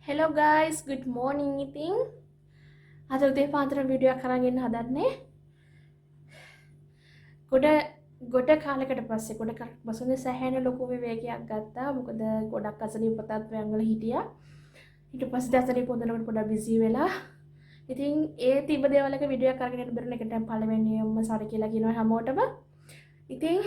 Hello guys, good morning ඉතින් අද උදේ පාන්දර වීඩියෝ එකක් අරන් එන්න හදන්නේ. ගොඩ ගොඩ කාලයකට පස්සේ ගොඩ කාලයකට පස්සේ සෑහෙන ලොකු විවේකයක් ගත්තා. මොකද ගොඩක් අසනීප තත්ත්වයන් වල හිටියා. ඊට පස්සේ අසනීප හොඳනකොට පොඩ්ඩක් බිසි වෙලා. ඉතින් ඒ තිබ්බ දේවල් එක වීඩියෝ එකක් අරගෙන එන්න බැරින එකට පළවෙනියම සාරි කියලා කියනවා හැමෝටම. ඉතින්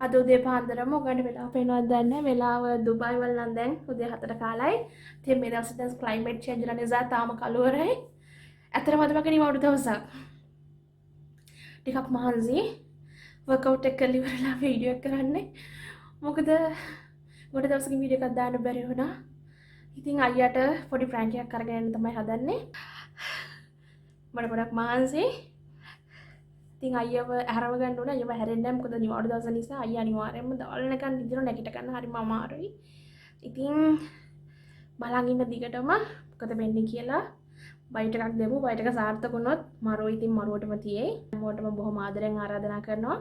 අද උදේ පාන්දරම ඔයගොල්ලන්ට වෙලාව පේනවද දන්නේ නැහැ. වෙලාව දුබයි වල නම් දැන් උදේ 4ට කාලයි. ඉතින් මේ දවස් දැන් ක්ලයිමේට් චේන්ජ් වෙන නිසා තාම කළුවරයි. ඇත්තටම අද මගේ නිවවුරු දවසක්. ටිකක් මහන්සි වර්කවුට් එක කරලා ඉවරලා වීඩියෝ එක කරන්නේ. මොකද ගොඩ දවසකින් වීඩියෝ එකක් දාන්න බැරි වුණා. ඉතින් අයියට පොඩි ප්‍රෑන්ක් එකක් අරගෙන යන්න තමයි හදන්නේ. මට ගොඩක් මහන්සි. ඉතින් අයියව හැරව ගන්න ඕනේ. අයියව හැරෙන්නේ නැහැ. මොකද නිවාඩු දවස නිසා අයියා අනිවාර්යයෙන්ම දාලනකන් ඉඳලා නැගිට ගන්න හරිම අමාරුයි. ඉතින් බලන් ඉන්න දිගටම මොකද වෙන්නේ කියලා බයිට් එකක් දෙමු. බයිට් එක සාර්ථක වුණොත් මරෝ ඉතින් මරුවටම තියේ. හැමෝටම බොහොම ආදරෙන් ආරාධනා කරනවා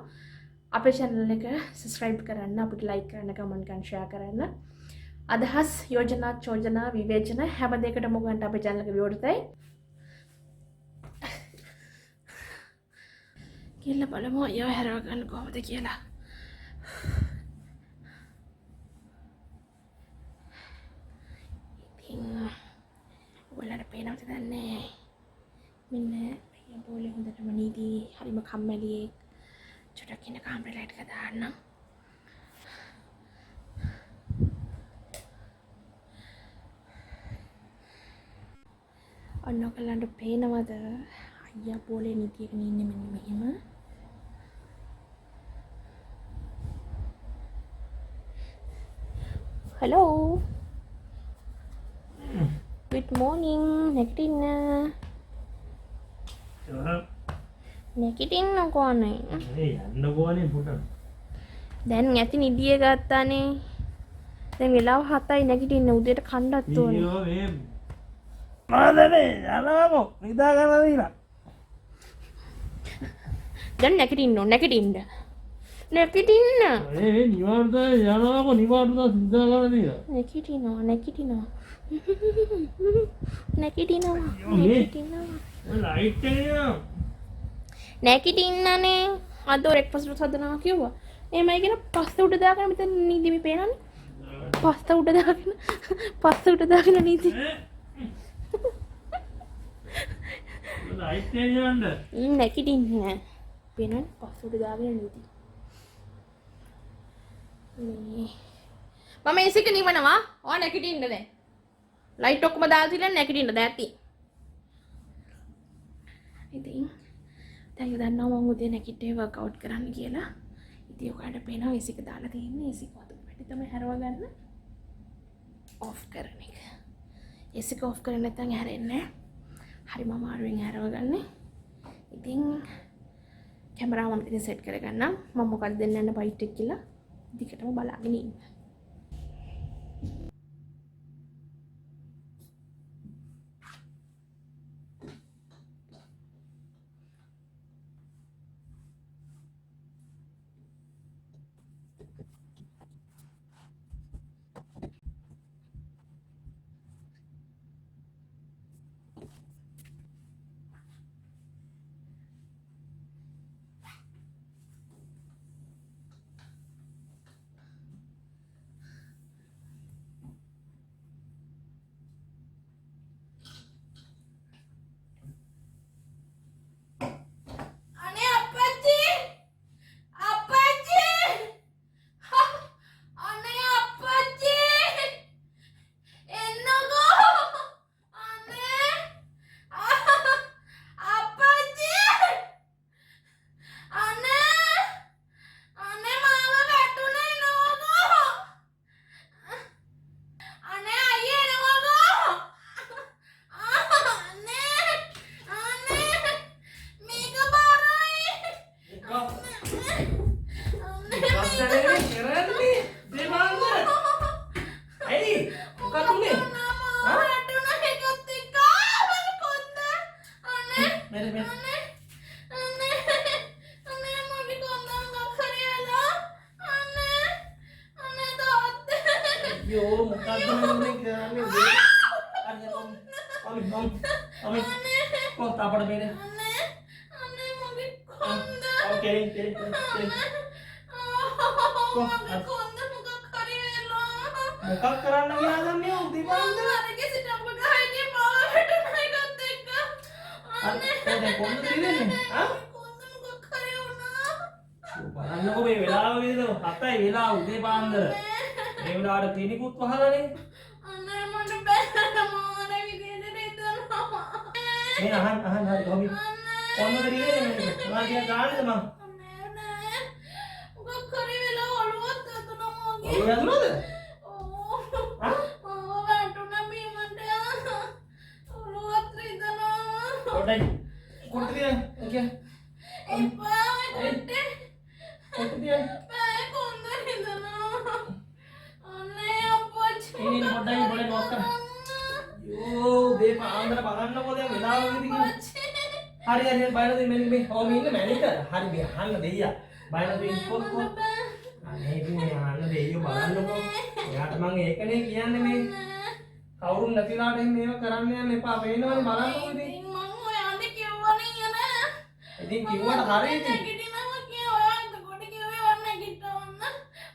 අපේ channel එක subscribe කරන්න, අපිට like කරන්න, comment කරන්න, share කරන්න. අදහස්, යෝජනා, චෝදනා, විවේචන හැම දෙයකටම ඔයගන්ට අපේ channel එක විවෘතයි. කියලා බලමු අයියව හැරව ගන්න කොහොමද කියලා. ඉතින් ඔයාලට පේනවද දන්නේ මෙන්න අයියා බෝලේ හොඳටම නීති හරිම කම්මැලියෙක්. චුට්ටක් ඉන්න කාමරේ ලයිට් එක දාන්න. ඔන්න ඔයාලට පේනවද අයියා බෝලේ නීතියක ඉන්නේ මෙන්න මෙහෙම. Hello. Good morning. නැගිටින්න. නැගිටින්නකෝ අනේ. යන්න ඕනේ පුතන්. දැන් ඇති නිදිය ගත්තානේ. දැන් වෙලාව 7යි නැගිටින්න උදේට කන්නත් ඕනේ. ඊයෝ මේ මාදනේ යනවාකෝ නිදා ගන්න දීලා. දැන් නැගිටින්න ඕන නැගිටින්න. නැගිටින්න. මේ නිවාඩුද යනවාකෝ නිවාඩුද නිදා ගන්න දීලා. නැගිටිනවා නැගිටිනවා. නැගිටිනවා මේ නැගිටිනවා. ලයිට් එක නෑ. නැගිටින්නනේ. අද බ්‍රෙක්ෆාස්ට් හදනවා කිව්වා. එමයි කියන පස්ත උඩ දාගෙන මෙතන නීදිමි පේනවනේ. පස්ත උඩ දාගෙන නීදි. ලයිට් එක යන්න. නැගිටින්නේ. පේනවනේ පස්ත උඩ දාගෙන නීදි. මම ඒසික නිවනවා. ඔය නැගිටින්න දැන්. ලයිට් ඔක්කොම දාලා තියලා නැගිටින්න දැන් ඇති. ඉතින් දැන් දන්නවා මම උදේ නැගිටේ වර්ක්අවුට් කරන්න කියලා. ඉතින් ඔයාලට පේනවා ඒසික දාලා තියෙන්නේ. ඒසික වතුර පැටි තමයි හැරව ගන්න. ඔෆ් කරන එක. ඒසික ඔෆ් කරේ නැත්නම් හැරෙන්නේ නැහැ. හරිම අමාරුවෙන් හැරව ගන්න. ඉතින් කැමරාව මම ඉතින් සෙට් කරගන්නම්. මම මොකක්ද දෙන්න යන බයිට් එක කියලා දිගටම බලාගෙන ඉන්න. Ami. Kok tak pada beda? අනේ මගේ කොන්ද Oke, oke. මගේ කොන්ද මොකක් හරි වෙලා Muka keran lagi ada nih, di mana? අරගේ සිට අප ගහන්නේ පාවට නයිකත් එක්ක Ada kondo di sini, ah? කොන්ද මොකක් හරි වුණා බලන්නකො මේ වෙලාව විදිහට 7යි වෙලාව උදේ පාන්දර. මේ වෙලාවට ක්ලිනිකුත් වහලානේ. අනේ මට බැලන්න මාර විදිහට හිතනවා මේ අහන් හරි කොහොමද? කොන්නද දිනේ මේ? මම ටිකක් ගාන්නද මං? අනේ නෑ මොකක් හරි වෙලා ඔළුවත් අතුනවා මගේ ඔය ඇතුළද? ඕ ආ? වැටුණා බීමට ඔළුවත් රිදෙනවා කොටයි. කොටදිය. ඔකේ. එපා කොටේ කොටදිය. බෑ කොන්ද රිදෙනවා අනේ අප්පච්චි ini කොටයි boleh මොකක්? යෝ උදේ පාන්දර බලන්නකො දැන් වෙලාව විදිහට. හරි හරි බයලා දෙන්න මේ ඔහොම ඉන්න මැනික. හරි මේ අහන්න දෙයියා. බයලා දෙන්න කොත්. අනේ ඉතින් මේ අහන්න දෙයියෝ බලන්නකො. එයාට මම ඒකනේ කියන්නේ මේ කවුරුන් නැතිලාට මේව කරන්න යන්න එපා. පේනවනේ බලන්නකො ඉතින්. ඉතින් මං ඔයාට කිව්වනේ නෑ ඉතින් කිව්වට හරි ඉතින්. නැගිටිනවා කිය ඔයාට කොට කිව්වේ ඔන්න නැගිටවන්න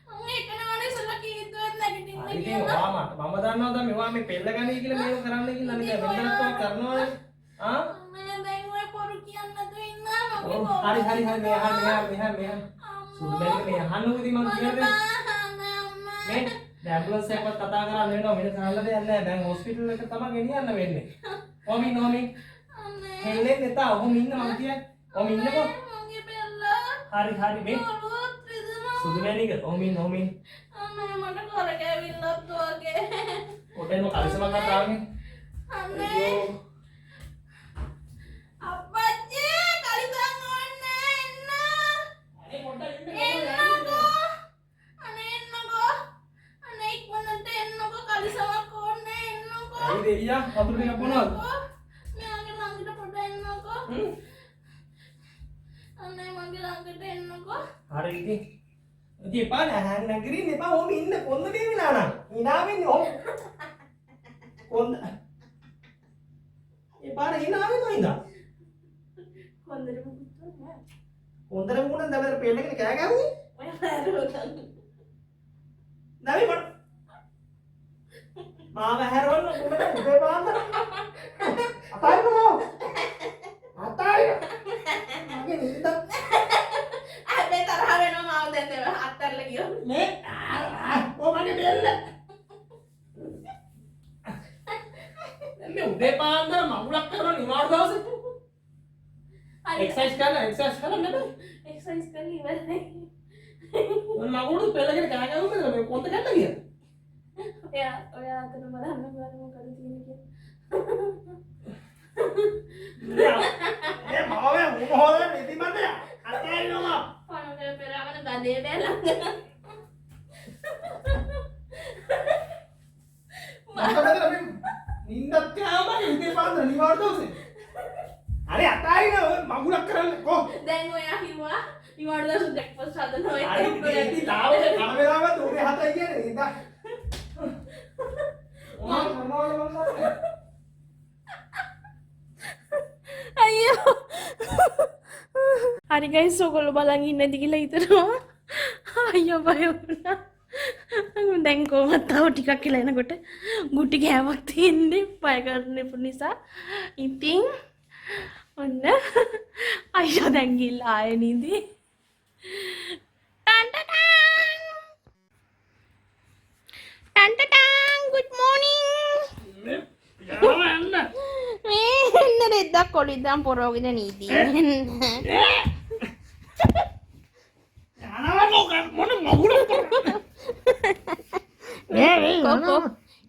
මම ඒකනවනේ ඉස්සලා කීතුවත් නැගිටින්න ඉතින් කියලා ඔයා මට මම දන්නවා දැන් මේවා මේ පෙල්ල ගන්නේ කියලා මේව කරන්න කියලා නේ වෙනදටත් කරනවානේ. ආ? අනේ දැන් ඔය පොරු කියන්න නැතුව ඉන්නා මගේ ඔව් හරි හරි හරි මේ අහන්න. සුදුමැලි මේ අහන්නකො ඉතින් මම කියන්නේ. මේ ඇම්බුලන්ස් එකවත් කතා කරන්න වෙනවා වෙන කරන්න දෙයක් නැහැ. දැන් හොස්පිටල් එක තමයි ගෙනියන්න වෙන්නේ. ඔහොම හෙල්ලෙන්නේ නැතා. ඔහොම ඉන්න මම කියන්නේ. ඔහොම ඉන්නකො. මගේ බෙල්ල හරි හරි මේ ඔළුවත් රිදෙනවා සුදුමැලික ඔහොම ඉන්න. අනේ මට කරකැවිල්ලත් වගේ ඔතෙන්ම කලිසමක් ආවනේ. අනේ අප්පච්චි කලිසම් ඕනේ එන්න අනේ පොඩ්ඩක් එන්නකෝ අනේ එන්නකෝ අනේ ඉක්මනට එන්නකෝ කලිසමක් ඕනේ එන්නකෝ ඇයි දෙයියා වතුර ටිකක් බොනවද? මෙයාගේ ළඟට පොඩ්ඩක් එන්නකෝ හ්ම්. අනේ මගේ ළඟට එන්නකෝ හරි ඉතින්. ඉතින් එපා නැගිරින්න එපා. ඔහොම ඉන්න කොන්ද දෙවිලා නම්. hina වෙන්නේ ඔහොම. කොන්ද. එපාර hina වෙනවා ඉඳා. කොන්දර මුකුත් නෑ කොන්දර මුකුණ දැන් පෙල්ලගෙන කෑ ගැහුවේ. ඔය හැරුණා නැවි මට. මාව හැරවන්න උඹට උදේ පාන්දර. අතාරිනවා. අතාරින. මගේ නින්ද අබේ තරහ වෙනවා මාව දැන් අත්තරලා ගියෝ මේ ඕ මගේ බෙල්ල. දැන් මේ උදේ පාන්දර මගුලක් කරන නිවාඩු දවසේ. එක්සර්සයිස් කරන්න නේද? එක්සර්සයිස් කරලා ඉවරයි මම මගුලට පෙළගෙන කෑ ගැහුවද මේ කොන්ද කැල්ල ගියා. ඔයා අතන බලන්න මොකද තියෙන්නේ කියලා ඒ මාවේ මොන හොයන්නේ ඉතින් මන්ද අතාරිනවා. පණුනේ පෙරවන ගඳේ බැලන්න මම මේ නින්දත් කෑවම උදේ පාන්දර නිවාඩු දවසේ. අरे අතාරින ඔය මගුලක් කරන්න කො. දැන් ඔයා කිව්වා නිවාඩු දවස් බ්‍රෙක්ෆාස්ට් හදන්න ඔය අර ඉතින් තාවසේ කන වෙලාවත් උදේ 7යි කියන්නේ ඉඳා. අයියෝ හරි ගයිස් ඔයගොල්ලෝ බලන් ඉන්නද කියලා හිතනවා අයියෝ බය වුණා දැන් කොහොමද තව ටිකක් කියලා එනකොට ගුටි ගෑවක් තියෙන්නේ බය කරන්න නිසා ඉතින් ඔන්න අයියෝ දැන් ගිහලා ආයේ නිදි ටන් good morning එන්න රෙද්දක් කොලිද්දාම් පොරෝගෙන නීදී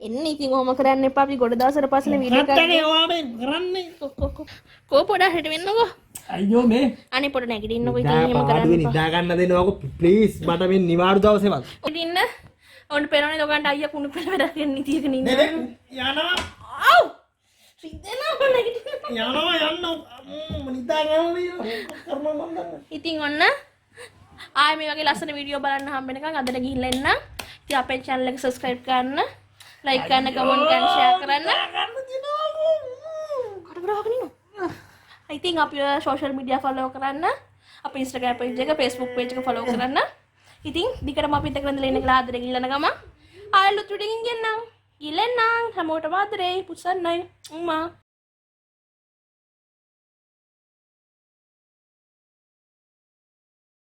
එන්න ඉතින් ඔහොම කරන්න එපා අපි ගොඩ දවසට පස්සේ වීඩියෝ කරන්නේ කෝ පොඩ හිට වෙන්නකෝ අයියෝ මේ අනේ පොඩ නැගිටින්නකෝ ඉතින් එහෙම කරන්න එපා නිදා ගන්න දෙනවකෝ ප්ලීස් මට මේ නිවාඩු දවසේවත් ඉතින් ඔන්න පෙරෝනේ ලෝකන්ට අයියා කුණු පෙළ වැඩගෙන නිතියක නින්න යනවා ආව් සිද්දෙනවා නැගිටින්න යනවා යන්න නිදා ගන්න කරනවා ඉතින් ඔන්න ආයෙ මේ වගේ ලස්සන වීඩියෝ බලන්න හම්බ වෙනකන් අදට ගිහිල්ලා එන්න. ඉතින් අපේ channel එක subscribe කරන්න, like කරන්න, comment කරන්න, share කරන්න. ඉතින් අපි සෝෂල් මීඩියා ෆලෝ කරන්න. අපේ Instagram page එක, Facebook page එක ෆලෝ කරන්න. ඉතින් දිගටම අපිත් එක්ක ඉඳලා ඉන්න කියලා ආදරෙන් ඉල්ලන ගම. ආයෙත් උඩින් ගෙන්නම්. ඉල්ලන්නම් හැමෝටම ආදරේ පුසන්නයි. උම්මා